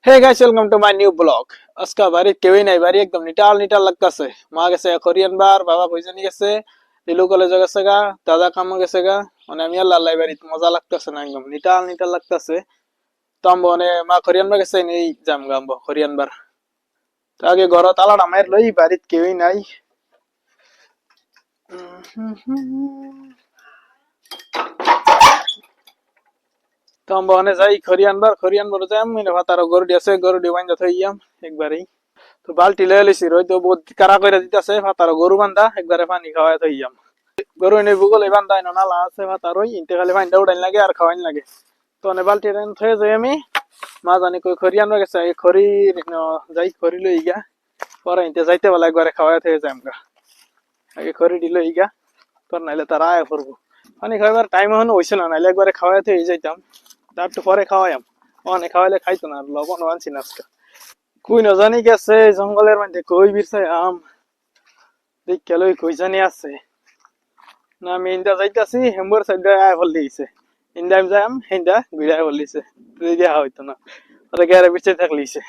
Hey guys welcome to my new blog. আজকে বাড়ি কেউই নাই, বাড়ি একদম নিটাল নিটাল লাগতাছে। মা গেছে কোরিয়ান বার, বাবা কইজনি গেছে, দিলু কলেজে গেছে গা, দাদা কামে গেছে গা। মানে আমি আল্লাহ আল্লাহ বাড়ি মজা লাগতাছে না, একদম নিটাল নিটাল লাগতাছে। তো আমবো মানে মা কোরিয়ান বার গেছে নেই যাম গা আমবো কোরিয়ান বার। তো আগে ঘর তালাটা মাইর লই, বাড়িতে কেউই নাই। তো আমবো মানে যাই কোরিয়ান বার যাম মিনে ভাতারও গরুডি আছে, গরুডি বাইন্দা থইয়াম একবারেই। তো বালতি লয়ে লিছি, রই তো বহুত কারা করে দিতেছে ভাতার গরু বান্ধা, একবারে পানি খাওয়াই থইয়াম। গরু এনে ভূগোলে বান্ধা এনে নালা আছে ভাতার, ওই ইনতে খালি পানি উড়াইন লাগে আর খাওয়াইন লাগে। তো অনে বালতি থয়ে যাই আমি। মা জানি কই খড়ি আনবা গেছে, এই খড়ি যাই খড়ি লই গা, পরে ইনতে যাইতে বলা একবারে খাওয়াই থয়ে যাম গা। আগে খড়ি দিল ইগা, তোর নাইলে তারা আয়া পড়বো। পানি খাওয়াবার টাইম এখনো হইছে না, নাইলে একবারে খাওয়াই থয়ে যাইতাম। তার একটু পরে খাওয়াইম, অনে খাওয়াইলে খাইতো না, লবণ আনছি না আজকে। কই না জানি গেছে জঙ্গলের মধ্যে, কই বিরছে আম দেখে লই কই জানি আছে না। আমি ইন্দা যাইতাছি, হেম্বর সাইডে আয় বল দিয়েছে। ইন্দা আমি যাইম, হিন্দা ঘুরে বল দিছে, দেওয়া হইতো না, ওরা গেরে পিছিয়ে থাকলিছে।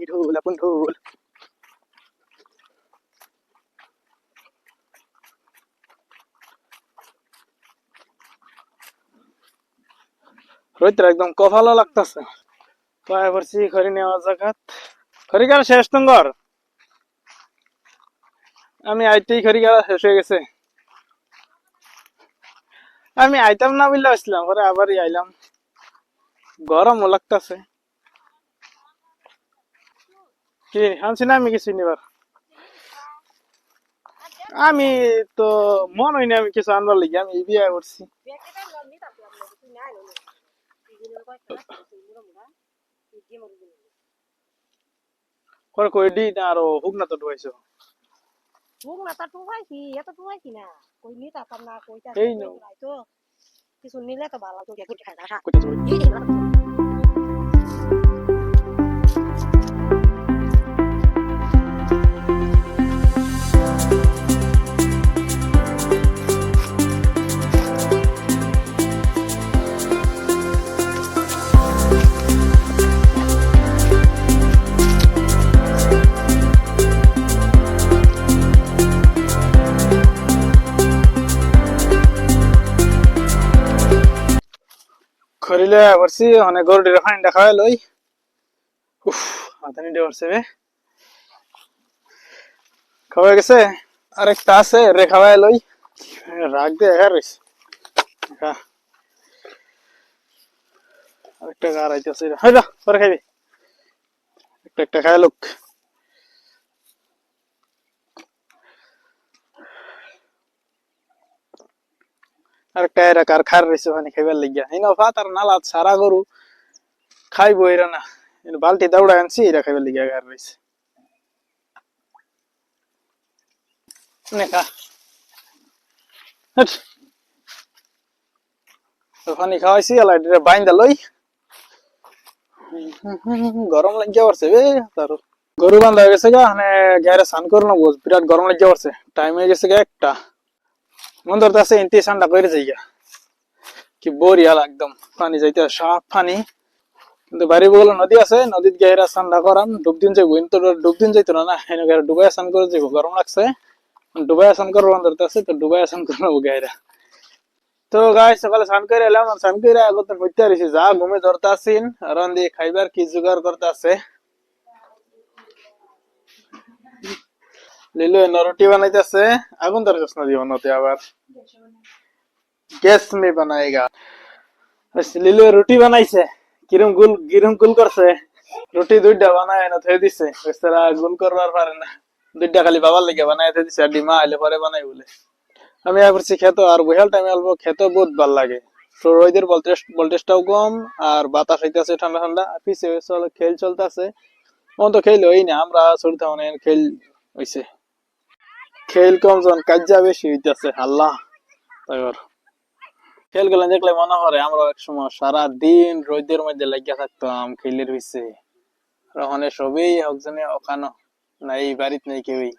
ঢোল আপন ঢোল। রইতে একদম কফালো লাগতাছে। পায়ে পড়ছি খড়ি নেওয়া জায়গাত। খড়ি গাড়া শেষ তঙ্গর, আমি আইতেই খড়ি গাড়া শেষ হয়ে গেছে। আমি আইতাম না বললে আসলাম, পরে আবারই আইলাম। গরমও লাগতাছে। কি আনছি না আমি কিছু নিবার? আমি তো মন হইনি আমি কিছু আনবার লিগে, আমি বিয়ে করছি। কই কই দি না আরো হুক না তো ঢুকাইছো। হুক না তা টুকাইছি, এত টুকাইছি না। কই নি তা না কইতা এই নো তো কিছু নিলে তো ভালো তো গুটি খাই না। কইতে চলে। খরিলে পড়ছি, অনেক গরু ডিরে পানি খাওয়াই লই। উফ মাথানি ডে পড়ছে বে, খাওয়া গেছে। আরেকটা আছে রে খাওয়াই লই, রাখ দে একা রইছে। আরেকটা গার আইতেছে, হয় যা পরে খাইবি। একটা একটা খাই লোক। আরেকটা এরা কার খার রইছে পানি খাইবার লাগিয়া। এই না ফাতার নালা সারা গরু খাইবো এরা না, বালতি দৌড়া আনছি এরা খাইবার লাগিয়া গার রইছে। খা পানি খাওয়াইছি, আলা বাইন্দা লই। গরম লাগিয়া পড়ছে বে তার। গরু বান্ধা হয়ে গেছে গা, মানে গায়ে স্নান করে নেবো, বিরাট গরম লাগিয়া পড়ছে। টাইম হয়ে গেছে গা একটা, মন ধরতে ইনতে ঠান্ডা করে যাই গা। কি বরিয়াল একদম, পানি যাইতে সাফ পানি। কিন্তু বাড়ি বগলে নদী আছে, নদীত গিয়ে ঠান্ডা করাম, ডুব দিন যাইবো। কিন্তু ডুব দিন যাইতো না, এনে ডুবাই স্নান করে যাইবো, গরম লাগছে। ডুবাই স্নান করবো মন ধরতে আছে, তো ডুবাই স্নান করে নেবো গায়েরা। তো গাই সকালে স্নান করে এলাম, স্নান করে আগত হইতে আসি যা ঘুমে ধরতে আসিন, রান দিয়ে খাইবার কি জোগাড় করতে আছে। লিলু এনে রুটি বানাইতেছে, আগুন ধরছিস না জীবন হতে আবার গ্যাস মে বানাएगा। লিলু রুটি বানাইছে, কিরম গুল করছে। রুটি দুইটা বানায় না থয়ে দিছে, বেচারা গুল করবার পারে না। দুইটা খালি বাবার লেগে বানায় থয়ে দিছে, আর ডিমা আইলে পরে বানাই বলে। আমি আবার খেত আর বহাল টাইমে অল্প খেত বহুত ভাল লাগে। রোদের ভোল্টেজটাও কম, আর বাতাস হইতেছে ঠান্ডা ঠান্ডা, পিছে খেল চলতেছে। মন তো খেল হই না, আমরা ছোট অনেক খেল হইছে। খেল কম জন কাজা বেশি হইতেছে আল্লাহ। তারপর খেল গুলো দেখলে মনে হয় আমরা এক সময় সারা দিন রোদের মধ্যে লাগিয়া থাকতাম, খেলের হইছে। ওখানে সবই একজনে ওখানো নাই, বাড়িতে নেই কেউই।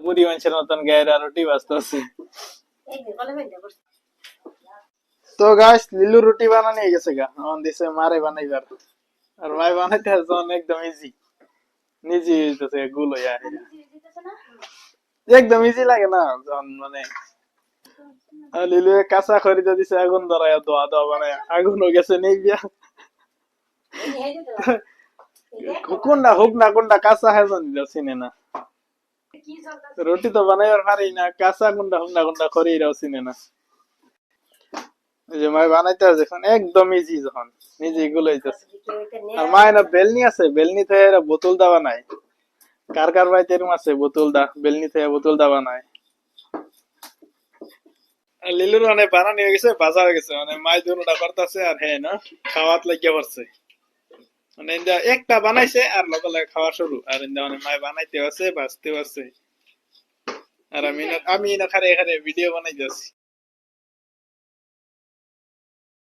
বুড়ি মানুষের মতন গায়ের আর রুটি বাজতেছে। এই যে গলে বেঁধে বসে তো গাছ লিলু রুটি বানানি গেছে গা, আমার দিছে মারে বানাইবার। আর ভাই বানাইতে আছে একদম ইজি, নিজে হইতেছে গুলো দিতেছে না একদম ইজি লাগে না যখন মানে লিলু কাঁচা খরিদা দিছে আগুন ধরায় দোয়া দোয়া বানায় আগুনও গেছে নেই বিয়া। এই যে তো কোনটা হোক না কোনটা কাঁচা হয় জানি না, চিনে না। কি চলতেছে রুটি তো বানাইবার পারি না, কাঁচা কোনটা হোক না কোনটা খরিরাও চিনে না। এই যে মাই বানাইতে আছে যখন একদম ইজি, যখন নিজে গুলাইতেছে। আর মায়ের না বেলনি আছে, বেলনি থেকে এরা বোতল দা বানায়। কার কার বাড়িতে এরকম আছে বোতল দা, বেলনি থেকে বোতল দা বানায়। আর লিলুর মানে বানানি হয়ে গেছে, ভাজা হয়ে গেছে, মানে মাই দুটা করতেছে আর হ্যাঁ না খাওয়াত লাগিয়ে পড়ছে। মানে ইন্দা একটা বানাইছে আর লগে লগে খাওয়া শুরু, আর ইন্দা মানে মাই বানাইতে আছে বাঁচতে আছে। আর আমি না খারে খারে ভিডিও বানাই যাচ্ছি।